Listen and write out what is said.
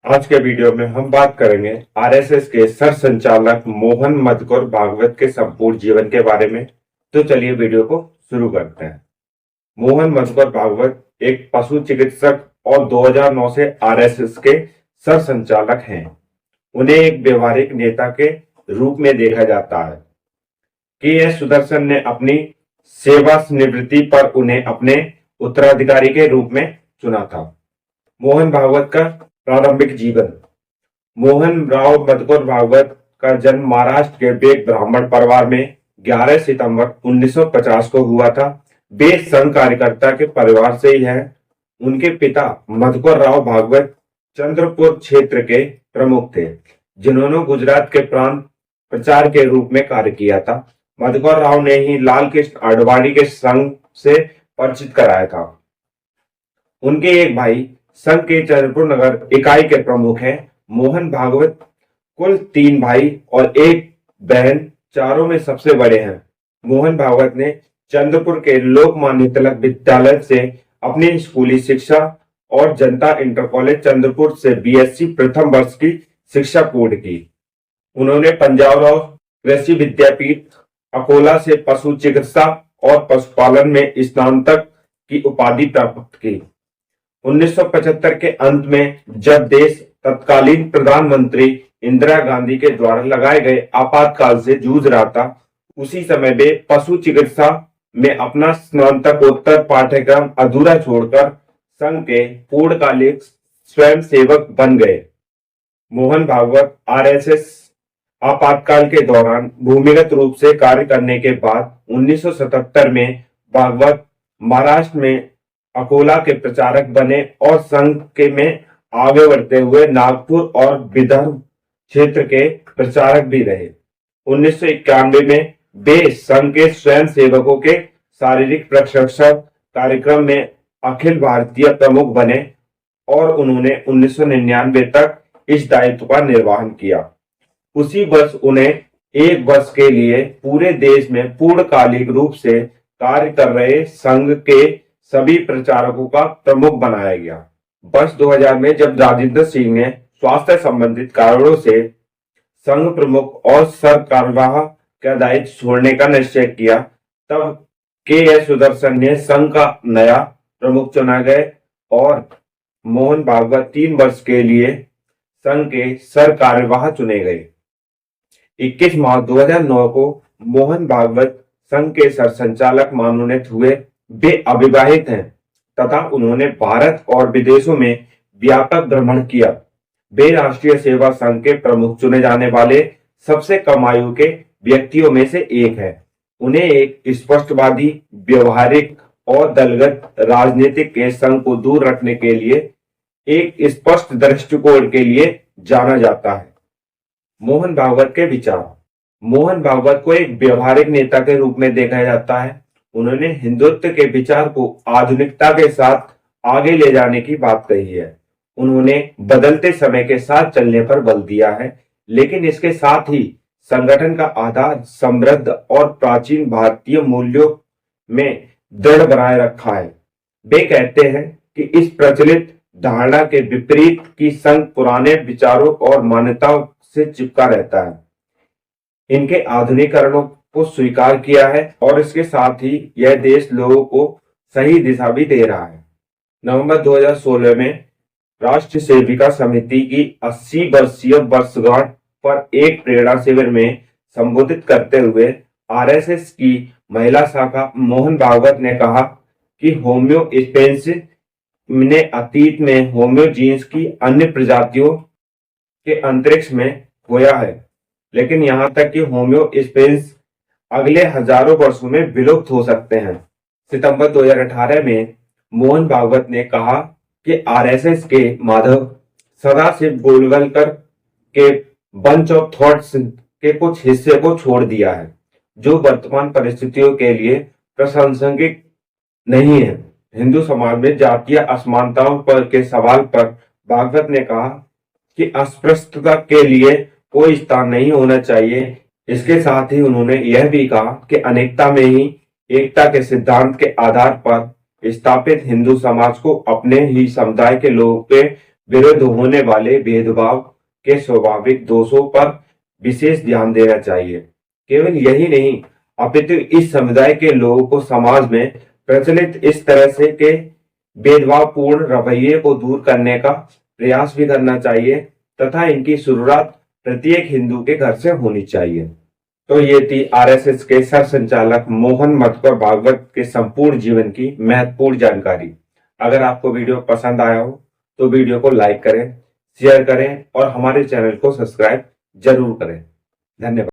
आज के वीडियो में हम बात करेंगे आरएसएस के सर संचालक मोहन मधुकर भागवत के संपूर्ण जीवन के बारे में। तो चलिए वीडियो को शुरू करते हैं। मोहन मधुकर भागवत एक पशु चिकित्सक और 2009 से आरएसएस के सर संचालक हैं। उन्हें एक व्यवहारिक नेता के रूप में देखा जाता है। के एस सुदर्शन ने अपनी सेवानिवृत्ति पर उन्हें अपने उत्तराधिकारी के रूप में चुना था। मोहन भागवत का प्रारंभिक जीवन। मोहन राव मधुकर भागवत का जन्म महाराष्ट्र के एक ब्राह्मण परिवार में 11 सितंबर 1950 को हुआ था। वे संघ कार्यकर्ता के परिवार से ही हैं। उनके पिता मधुकर राव भागवत चंद्रपुर क्षेत्र के प्रमुख थे, जिन्होंने गुजरात के प्रांत प्रचार के रूप में कार्य किया था। मधुकर राव ने ही लाल कृष्ण आडवाणी के संघ से परिचित कराया था। उनके एक भाई संघ के चंद्रपुर नगर इकाई के प्रमुख हैं। मोहन भागवत कुल 3 भाई और एक बहन, चारों में सबसे बड़े हैं। मोहन भागवत ने चंद्रपुर के लोकमान्य तिलक विद्यालय से अपनी स्कूली शिक्षा और जनता इंटर कॉलेज चंद्रपुर से बीएससी प्रथम वर्ष की शिक्षा पूर्ण की। उन्होंने पंजाब राव कृषि विद्यापीठ अकोला से पशु चिकित्सा और पशुपालन में स्नातक की उपाधि प्राप्त की। 1975 के अंत में जब देश तत्कालीन प्रधानमंत्री इंदिरा गांधी के द्वारा लगाए गए आपातकाल से जूझ रहा था, उसी समय वे पशु चिकित्सा में अपना स्नातकोत्तर पाठ्यक्रम अधूरा छोड़कर संघ के पूर्णकालिक स्वयंसेवक बन गए। मोहन भागवत आरएसएस आपातकाल के दौरान भूमिगत रूप से कार्य करने के बाद 1977 में भागवत महाराष्ट्र में अकोला के प्रचारक बने और संघ के में आगे बढ़ते हुए नागपुर और विदर्भ क्षेत्र के प्रचारक भी रहे। 1991 में वे संघ के स्वयं सेवकों के शारीरिक प्रशिक्षण कार्यक्रम में अखिल भारतीय प्रमुख बने और उन्होंने 1999 तक इस दायित्व का निर्वहन किया। उसी वर्ष उन्हें एक वर्ष के लिए पूरे देश में पूर्णकालिक रूप से कार्य कर रहे संघ के सभी प्रचारकों का प्रमुख बनाया गया। वर्ष 2000 में जब राजेंद्र सिंह ने स्वास्थ्य संबंधित कारणों से संघ प्रमुख और सर कार्यवाह का दायित्व छोड़ने का निश्चय किया, तब के एस सुदर्शन ने संघ का नया प्रमुख चुना गए और मोहन भागवत 3 वर्ष के लिए संघ के सर कार्यवाह चुने गए। 21 मार्च 2009 को मोहन भागवत संघ के सर संचालक मनोनीत हुए। वे अविवाहित हैं तथा उन्होंने भारत और विदेशों में व्यापक भ्रमण किया। वे राष्ट्रीय सेवा संघ के प्रमुख चुने जाने वाले सबसे कम आयु के व्यक्तियों में से एक है। उन्हें एक स्पष्टवादी, व्यवहारिक और दलगत राजनीतिक के संघ को दूर रखने के लिए एक स्पष्ट दृष्टिकोण के लिए जाना जाता है। मोहन भागवत के विचार। मोहन भागवत को एक व्यवहारिक नेता के रूप में देखा जाता है। उन्होंने हिंदुत्व के विचार को आधुनिकता के साथ आगे ले जाने की बात कही है। उन्होंने बदलते समय के साथ चलने पर बल दिया है, लेकिन इसके साथ ही संगठन का आधार समृद्ध और प्राचीन भारतीय मूल्यों में दृढ़ बनाए रखा है। वे कहते हैं कि इस प्रचलित धारणा के विपरीत कि संघ पुराने विचारों और मान्यताओं से चिपका रहता है, इनके आधुनिकीकरणों को स्वीकार किया है और इसके साथ ही यह देश लोगों को सही दिशा भी दे रहा है। नवंबर 2016 में राष्ट्रीय सेविका समिति की 80 वर्षीय वर्षगांठ पर एक प्रेरणा शिविर में संबोधित करते हुए आरएसएस की महिला शाखा मोहन भागवत ने कहा कि होम्यो स्पेंस ने अतीत में होम्यो जीन्स की अन्य प्रजातियों के अंतरिक्ष में बोया है, लेकिन यहाँ तक कि होम्यो स्पेंस अगले हजारों वर्षों में विलुप्त हो सकते हैं। सितंबर 2018 में मोहन भागवत ने कहा कि आरएसएस के माधव सदाशिव गोलवलकर के बंच ऑफ थॉट्स के कुछ हिस्से को छोड़ दिया है, जो वर्तमान परिस्थितियों के लिए प्रासंगिक नहीं है। हिंदू समाज में जातीय असमानताओं पर के सवाल पर भागवत ने कहा कि अस्पृश्यता के लिए कोई स्थान नहीं होना चाहिए। इसके साथ ही उन्होंने यह भी कहा कि अनेकता में ही एकता के सिद्धांत के आधार पर स्थापित हिंदू समाज को अपने ही समुदाय के लोगों के विरुद्ध होने वाले भेदभाव के स्वाभाविक दोषों पर विशेष ध्यान देना चाहिए। केवल यही नहीं, अपितु इस समुदाय के लोगों को समाज में प्रचलित इस तरह से के भेदभावपूर्ण रवैये को दूर करने का प्रयास भी करना चाहिए तथा इनकी शुरुआत प्रत्येक हिंदू के घर से होनी चाहिए। तो ये थी आरएसएस के सर संचालक मोहन मधुकर भागवत के संपूर्ण जीवन की महत्वपूर्ण जानकारी। अगर आपको वीडियो पसंद आया हो तो वीडियो को लाइक करें, शेयर करें और हमारे चैनल को सब्सक्राइब जरूर करें। धन्यवाद।